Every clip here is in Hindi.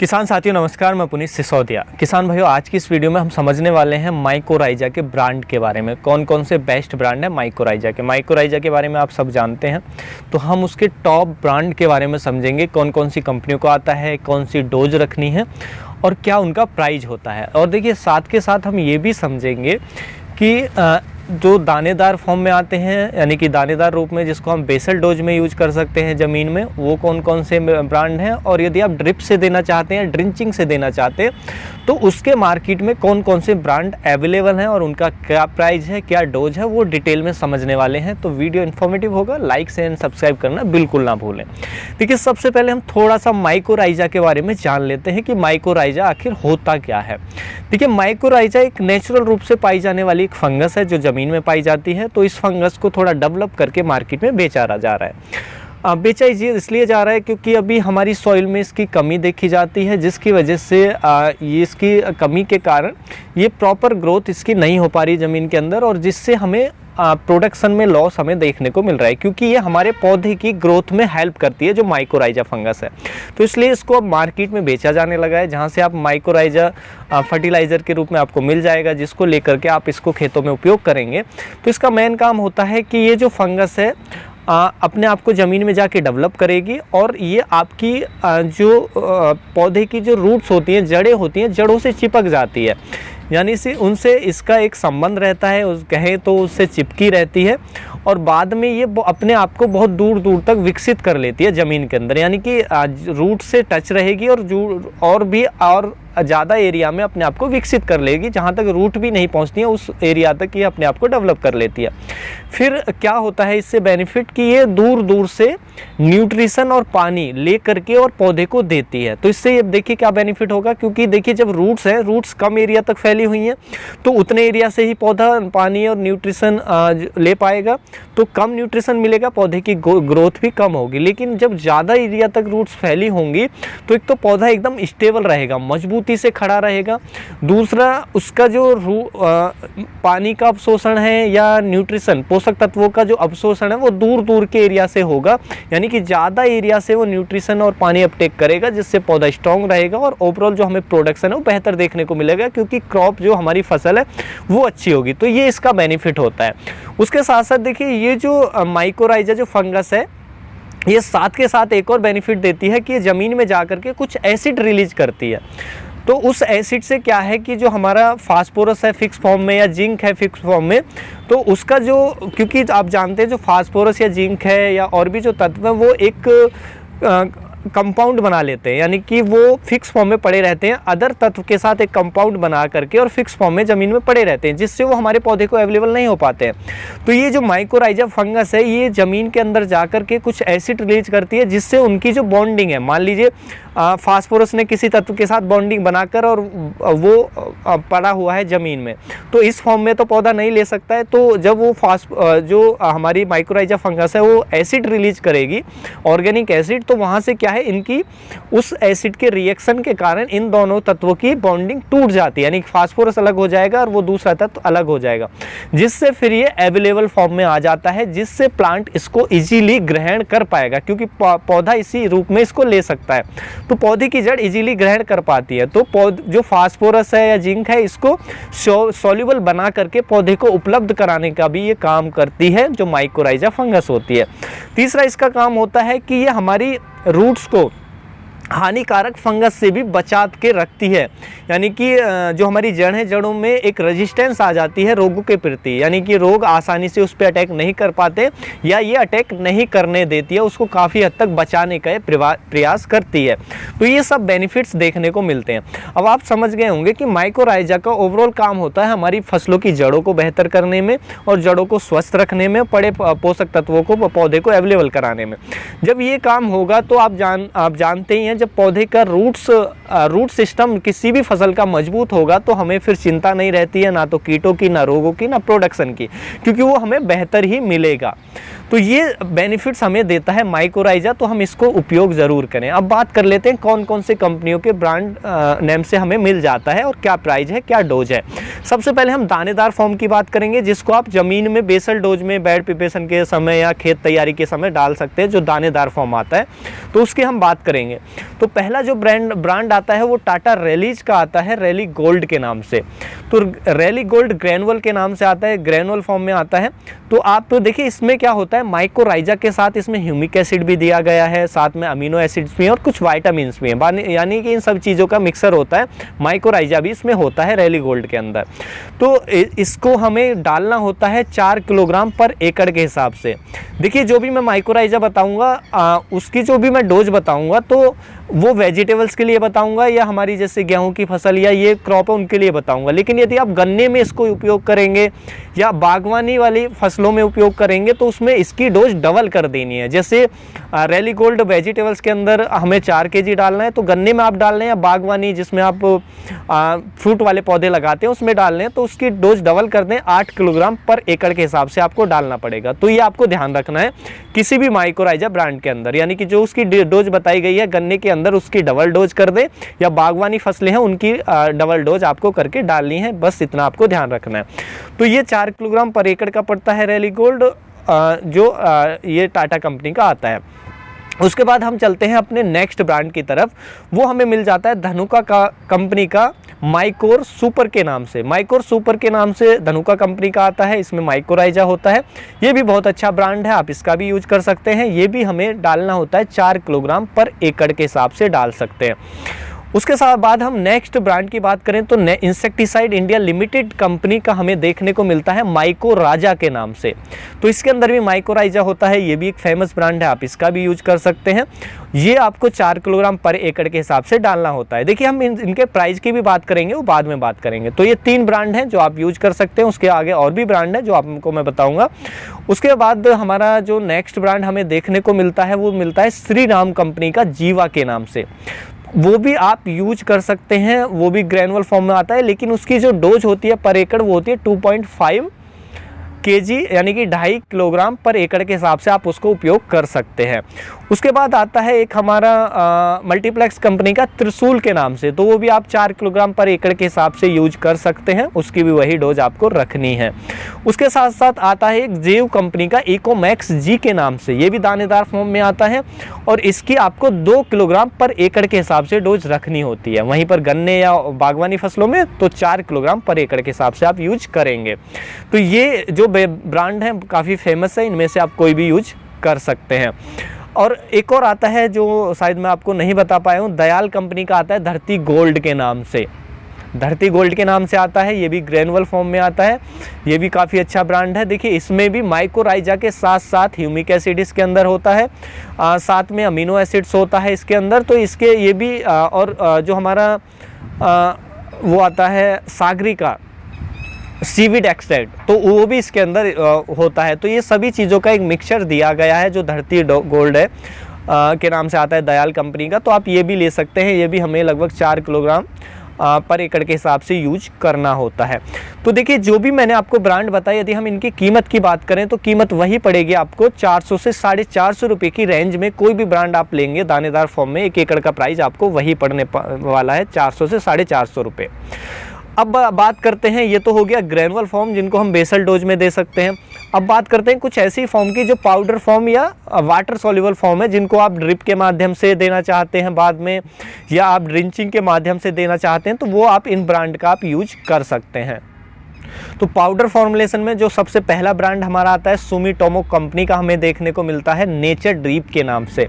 किसान साथियों नमस्कार, मैं पुनीत सिसोदिया। किसान भाइयों, आज की इस वीडियो में हम समझने वाले हैं माइकोराइजा के ब्रांड के बारे में। कौन कौन से बेस्ट ब्रांड है माइकोराइजा के बारे में आप सब जानते हैं, तो हम उसके टॉप ब्रांड के बारे में समझेंगे। कौन कौन सी कंपनियों को आता है, कौन सी डोज रखनी है और क्या उनका प्राइस होता है। और देखिए, साथ के साथ हम ये भी समझेंगे कि जो दानेदार फॉर्म में आते हैं, यानी कि दानेदार रूप में, जिसको हम बेसल डोज में यूज कर सकते हैं ज़मीन में, वो कौन कौन से ब्रांड हैं। और यदि आप ड्रिप से देना चाहते हैं, ड्रिंचिंग से देना चाहते हैं, तो उसके मार्केट में कौन कौन से ब्रांड अवेलेबल हैं और उनका क्या प्राइस है, क्या डोज है, वो डिटेल में समझने वाले हैं। तो वीडियो इन्फॉर्मेटिव होगा, लाइक शेयर एंड सब्सक्राइब करना बिल्कुल ना भूलें। देखिए, सबसे पहले हम थोड़ा सा माइकोराइजा के बारे में जान लेते हैं कि माइकोराइजा आखिर होता क्या है। देखिए, माइकोराइजा एक नेचुरल रूप से पाई जाने वाली एक फंगस है जो ज़मीन में पाई जाती है। तो इस फंगस को थोड़ा डेवलप करके मार्केट में बेचा जा रहा है। बेचा इसलिए जा रहा है क्योंकि अभी हमारी सॉइल में इसकी कमी देखी जाती है, जिसकी वजह से ये इसकी कमी के कारण ये प्रॉपर ग्रोथ इसकी नहीं हो पा रही ज़मीन के अंदर, और जिससे हमें प्रोडक्शन में लॉस हमें देखने को मिल रहा है, क्योंकि ये हमारे पौधे की ग्रोथ में हेल्प करती है, जो माइकोराइजा फंगस है। तो इसलिए इसको अब मार्केट में बेचा जाने लगा है, जहाँ से आप माइकोराइजा फर्टिलाइज़र के रूप में आपको मिल जाएगा, जिसको लेकर के आप इसको खेतों में उपयोग करेंगे। तो इसका मेन काम होता है कि ये जो फंगस है अपने आप को ज़मीन में जाके डेवलप करेगी, और ये आपकी जो पौधे की जो रूट्स होती हैं, जड़ें होती हैं, जड़ों से चिपक जाती है, यानी से उनसे इसका एक संबंध रहता है, उस कहें तो उससे चिपकी रहती है, और बाद में ये अपने आप को बहुत दूर दूर तक विकसित कर लेती है ज़मीन के अंदर, यानी कि रूट से टच रहेगी और भी ज़्यादा एरिया में अपने आप को विकसित कर लेगी, जहाँ तक रूट भी नहीं पहुँचती है उस एरिया तक ये अपने आप को डेवलप कर लेती है। फिर क्या होता है इससे बेनिफिट कि ये दूर दूर से न्यूट्रिशन और पानी ले करके और पौधे को देती है। तो इससे ये देखिए क्या बेनिफिट होगा, क्योंकि देखिए जब रूट्स हैं, रूट्स कम एरिया तक फैली हुई हैं, तो उतने एरिया से ही पौधा पानी और न्यूट्रिशन ले पाएगा, तो कम न्यूट्रिशन मिलेगा, पौधे की ग्रोथ भी कम होगी। लेकिन जब ज़्यादा एरिया तक रूट्स फैली होंगी, तो एक तो पौधा एकदम स्टेबल रहेगा, मजबूती से खड़ा रहेगा, दूसरा उसका जो पानी का अवशोषण है या न्यूट्रिशन पोषक तत्वों का जो अवशोषण है वो दूर दूर के एरिया से होगा, यानी कि ज़्यादा एरिया से वो न्यूट्रिशन और पानी अपटेक करेगा, जिससे पौधा स्ट्रॉन्ग रहेगा और ओवरऑल जो हमें प्रोडक्शन है वो बेहतर देखने को मिलेगा, क्योंकि क्रॉप जो हमारी फसल है वो अच्छी होगी। तो ये इसका बेनिफिट होता है। उसके साथ साथ देखिए, ये जो माइकोराइजा जो फंगस है, ये साथ के साथ एक और बेनिफिट देती है कि ये ज़मीन में जा करके कुछ एसिड रिलीज करती है। तो उस एसिड से क्या है कि जो हमारा फास्फोरस है फिक्स फॉर्म में या जिंक है फिक्स फॉर्म में, तो उसका जो, क्योंकि आप जानते हैं जो फास्फोरस या जिंक है या और भी जो तत्व है वो एक कंपाउंड बना लेते हैं, यानी कि वो फिक्स फॉर्म में पड़े रहते हैं, अदर तत्व के साथ एक कंपाउंड बना करके और फिक्स फॉर्म में ज़मीन में पड़े रहते हैं, जिससे वो हमारे पौधे को अवेलेबल नहीं हो पाते हैं। तो ये जो माइकोराइजा फंगस है, ये ज़मीन के अंदर जा करके कुछ एसिड रिलीज करती है, जिससे उनकी जो बॉन्डिंग है, मान लीजिए फास्फोरस ने किसी तत्व के साथ बॉन्डिंग बनाकर और वो पड़ा हुआ है ज़मीन में, तो इस फॉर्म में तो पौधा नहीं ले सकता है। तो जब वो जो हमारी माइकोराइजा फंगस है वो एसिड रिलीज करेगी, ऑर्गेनिक एसिड, तो वहाँ से क्या है, इनकी उस एसिड के रिएक्शन के कारण इन दोनों तत्वों की बॉन्डिंग टूट जाती है, यानी फास्फोरस अलग हो जाएगा और वो दूसरा तत्व अलग हो जाएगा, जिससे फिर ये अवेलेबल फॉर्म में आ जाता है, जिससे प्लांट इसको इजीली ग्रहण कर पाएगा, क्योंकि पौधा इसी रूप में इसको ले सकता है। तो पौधे की जड़ इजीली ग्रहण कर पाती है। तो जो फास्फोरस है या जिंक है, इसको सॉल्युबल बना करके पौधे को उपलब्ध कराने का भी ये काम करती है, जो माइकोराइजा फंगस होती है। तीसरा इसका काम होता है कि ये हमारी रूट्स को हानिकारक फंगस से भी बचा के रखती है, यानी कि जो हमारी जड़ है, जड़ों में एक रेजिस्टेंस आ जाती है रोगों के प्रति, यानी कि रोग आसानी से उस पर अटैक नहीं कर पाते या ये अटैक नहीं करने देती है, उसको काफ़ी हद तक बचाने का प्रयास करती है। तो ये सब बेनिफिट्स देखने को मिलते हैं। अब आप समझ गए होंगे कि माइकोराइजा का ओवरऑल काम होता है हमारी फसलों की जड़ों को बेहतर करने में और जड़ों को स्वस्थ रखने में, पड़े पोषक तत्वों को पौधे को अवेलेबल कराने में। जब ये काम होगा तो आप जानते ही हैं, जब पौधे का रूट सिस्टम किसी भी फसल का मजबूत होगा, तो हमें फिर चिंता नहीं रहती है, ना तो कीटों की, ना रोगों की, ना प्रोडक्शन की, क्योंकि वो हमें बेहतर ही मिलेगा। तो ये बेनिफिट्स हमें देता है माइकोराइजा, तो हम इसको उपयोग ज़रूर करें। अब बात कर लेते हैं कौन कौन से कंपनियों के ब्रांड नेम से हमें मिल जाता है और क्या प्राइस है, क्या डोज है। सबसे पहले हम दानेदार फॉर्म की बात करेंगे, जिसको आप ज़मीन में बेसल डोज में बेड प्रिपरेशन के समय या खेत तैयारी के समय डाल सकते हैं, जो दानेदार फॉर्म आता है, तो उसकी हम बात करेंगे। तो पहला जो ब्रांड आता है वो टाटा रैलीज का आता है, रैली गोल्ड के नाम से। तो रैली गोल्ड ग्रैनुअल के नाम से आता है, ग्रैनुअल फॉर्म में आता है। तो आप देखिए इसमें क्या होता है, माइकोराइजा के साथ इसमें ह्यूमिक एसिड भी दिया गया है, साथ में अमीनो एसिड्स भी हैं और कुछ विटामिन भी हैं, यानी कि इन सब चीज़ों का मिक्सर होता है। माइकोराइजा भी इसमें होता है रैली गोल्ड के अंदर। तो इसको हमें डालना होता है 4 किलोग्राम पर एकड़ के हिसाब से। देखिए जो भी मैं माइकोराइजा बताऊंगा उसकी जो भी मैं डोज बताऊंगा तो वो वेजिटेबल्स के लिए बताऊंगा, या हमारी जैसे गेहूं की फसल या ये क्रॉप है उनके लिए बताऊंगा। लेकिन यदि आप गन्ने में इसको उपयोग करेंगे या बागवानी वाली फसलों में उपयोग करेंगे तो उसमें इसकी डोज डबल कर देनी है। जैसे रैली गोल्ड वेजिटेबल्स के अंदर हमें 4 kg डालना है, तो गन्ने में आप डाल रहे हैं, या बागवानी जिसमें आप फ्रूट वाले पौधे लगाते हैं उसमें डाल रहे हैं, तो उसकी डोज डबल कर दें, 8 किलोग्राम पर एकड़ के हिसाब से आपको डालना पड़ेगा। तो ये आपको ध्यान रखना है किसी भी माइकोराइजा ब्रांड के अंदर, यानी कि जो उसकी डोज बताई गई है गन्ने के अंदर उसकी डबल डोज कर दें, या बागवानी फसलें हैं उनकी डबल डोज आपको करके डालनी है, बस इतना आपको ध्यान रखना है। तो ये 4 किलोग्राम पर एकड़ का पड़ता है रैली गोल्ड, जो ये टाटा कंपनी का आता है। उसके बाद हम चलते हैं अपने नेक्स्ट ब्रांड की तरफ, वो हमें मिल जाता है धनुका कंपनी का माइकोर सुपर के नाम से। माइकोर सुपर के नाम से धनुका कंपनी का आता है, इसमें माइकोराइजा होता है। ये भी बहुत अच्छा ब्रांड है, आप इसका भी यूज कर सकते हैं। ये भी हमें डालना होता है 4 किलोग्राम पर एकड़ के हिसाब से डाल सकते हैं। उसके साथ बाद हम नेक्स्ट ब्रांड की बात करें तो इंसेक्टिसाइड इंडिया लिमिटेड कंपनी का हमें देखने को मिलता है माइकोराजा के नाम से। तो इसके अंदर भी माइकोराइजा होता है, ये भी एक फेमस ब्रांड है, आप इसका भी यूज कर सकते हैं। ये आपको 4 किलोग्राम पर एकड़ के हिसाब से डालना होता है। देखिए हम इनके प्राइस की भी बात करेंगे, वो बाद में बात करेंगे। तो ये 3 ब्रांड हैं जो आप यूज कर सकते हैं, उसके आगे और भी ब्रांड है जो आपको मैं बताऊंगा। उसके बाद हमारा जो नेक्स्ट ब्रांड हमें देखने को मिलता है वो मिलता है श्री राम कंपनी का जीवा के नाम से। वो भी आप यूज कर सकते हैं, वो भी ग्रैनुअल फॉर्म में आता है, लेकिन उसकी जो डोज होती है पर एकड़ वो होती है 2.5 kg, यानी कि 2.5 किलोग्राम पर एकड़ के हिसाब से आप उसको उपयोग कर सकते हैं। उसके बाद आता है एक हमारा मल्टीप्लेक्स कंपनी का त्रिशूल के नाम से, तो वो भी आप 4 किलोग्राम पर एकड़ के हिसाब से यूज कर सकते हैं, उसकी भी वही डोज आपको रखनी है। उसके साथ साथ आता है एक जेव कंपनी का इकोमैक्स जी के नाम से, ये भी दानेदार फॉर्म में आता है और इसकी आपको 2 किलोग्राम पर एकड़ के हिसाब से डोज रखनी होती है। वहीं पर गन्ने या बागवानी फसलों में तो 4 किलोग्राम पर एकड़ के हिसाब से आप यूज करेंगे। तो ये जो ब्रांड है काफ़ी फेमस है, इनमें से आप कोई भी यूज कर सकते हैं। और एक और आता है जो शायद मैं आपको नहीं बता पाया हूँ, दयाल कंपनी का आता है धरती गोल्ड के नाम से। धरती गोल्ड के नाम से आता है, ये भी ग्रैनुअल फॉर्म में आता है, ये भी काफ़ी अच्छा ब्रांड है। देखिए इसमें भी माइकोराइजा के साथ साथ ह्यूमिक एसिड इसके अंदर होता है, साथ में अमीनो एसिड्स होता है इसके अंदर। तो इसके ये भी और जो हमारा वो आता है सागरी का सीवीड एक्सट्रैक्ट, तो वो भी इसके अंदर होता है। तो ये सभी चीज़ों का एक मिक्सचर दिया गया है जो धरती गोल्ड है के नाम से आता है दयाल कंपनी का। तो आप ये भी ले सकते हैं, ये भी हमें लगभग 4 किलोग्राम पर एकड़ के हिसाब से यूज करना होता है। तो देखिए जो भी मैंने आपको ब्रांड बताया, यदि हम इनकी कीमत की बात करें तो कीमत वही पड़ेगी आपको 400 से 450 रुपये की रेंज में। कोई भी ब्रांड आप लेंगे दानेदार फॉर्म में 1 एकड़ का प्राइस आपको वही पड़ने वाला है, 400 से 450 रुपये। अब बात करते हैं, ये तो हो गया ग्रैनुअल फॉर्म जिनको हम बेसल डोज में दे सकते हैं। अब बात करते हैं कुछ ऐसी फॉर्म की जो पाउडर फॉर्म या वाटर सॉल्युबल फॉर्म है, जिनको आप ड्रिप के माध्यम से देना चाहते हैं बाद में, या आप ड्रिंचिंग के माध्यम से देना चाहते हैं, तो वो आप इन ब्रांड का आप यूज कर सकते हैं। तो पाउडर फॉर्मुलेशन में जो सबसे पहला ब्रांड हमारा आता है सुमिटोमो कंपनी का हमें देखने को मिलता है नेचर ड्रीप के नाम से।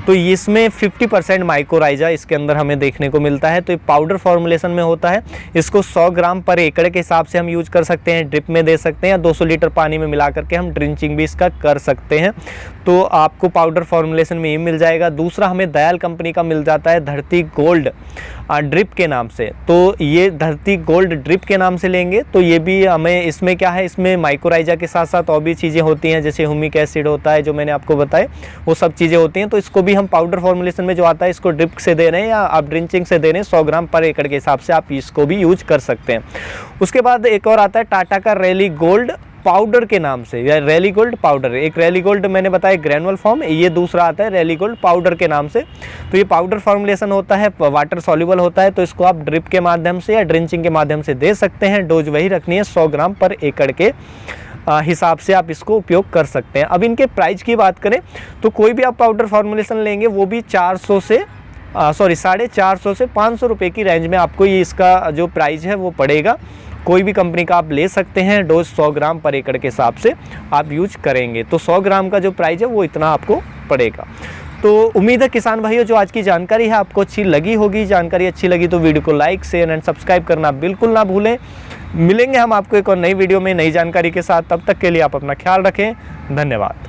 तो इसमें 50% माइकोराइजा इसके अंदर हमें देखने को मिलता है। तो ये पाउडर फॉर्मुलेशन में होता है, इसको 100 ग्राम पर एकड़ के हिसाब से हम यूज कर सकते हैं, ड्रिप में दे सकते हैं, या 200 लीटर पानी में मिला करके हम ड्रिंचिंग भी इसका कर सकते हैं। तो आपको पाउडर फॉर्मुलेशन में ये मिल जाएगा। दूसरा हमें दयाल कंपनी का मिल जाता है धरती गोल्ड ड्रिप के नाम से। तो ये धरती गोल्ड ड्रिप के नाम से लेंगे तो ये भी हमें, इसमें क्या है, इसमें माइकोराइजा के साथ साथ और भी चीज़ें होती हैं, जैसे ह्यूमिक एसिड होता है जो मैंने आपको बताए, वो सब चीज़ें होती हैं। तो इसको भी हम पाउडर फॉर्मुलेशन में जो आता है इसको ड्रिप से दे रहे हैं या आप ड्रिंचिंग से दे रहे हैं, 100 ग्राम पर एकड़ के हिसाब से आप इसको भी यूज कर सकते हैं। उसके बाद एक और आता है टाटा का रैली गोल्ड पाउडर के नाम से, या रैली गोल्ड पाउडर। एक रैली गोल्ड मैंने बताया ग्रैनुअल फॉर्म, ये दूसरा आता है रैली गोल्ड पाउडर के नाम से। तो ये पाउडर फॉर्मुलेशन होता है, वाटर सॉल्युबल होता है, तो इसको आप ड्रिप के माध्यम से या ड्रिंचिंग के माध्यम से दे सकते हैं। डोज वही रखनी है 100 ग्राम पर एकड़ के हिसाब से आप इसको उपयोग कर सकते हैं। अब इनके प्राइस की बात करें तो कोई भी आप पाउडर फॉर्मुलेशन लेंगे वो भी 450 से 500 रुपये की रेंज में आपको ये इसका जो प्राइस है वो पड़ेगा। कोई भी कंपनी का आप ले सकते हैं। डोज 100 ग्राम पर एकड़ के हिसाब से आप यूज करेंगे तो 100 ग्राम का जो प्राइस है वो इतना आपको पड़ेगा। तो उम्मीद है किसान भाइयों जो आज की जानकारी है आपको अच्छी लगी होगी। जानकारी अच्छी लगी तो वीडियो को लाइक शेयर एंड सब्सक्राइब करना बिल्कुल ना भूलें। मिलेंगे हम आपको एक और नई वीडियो में नई जानकारी के साथ, तब तक के लिए आप अपना ख्याल रखें। धन्यवाद।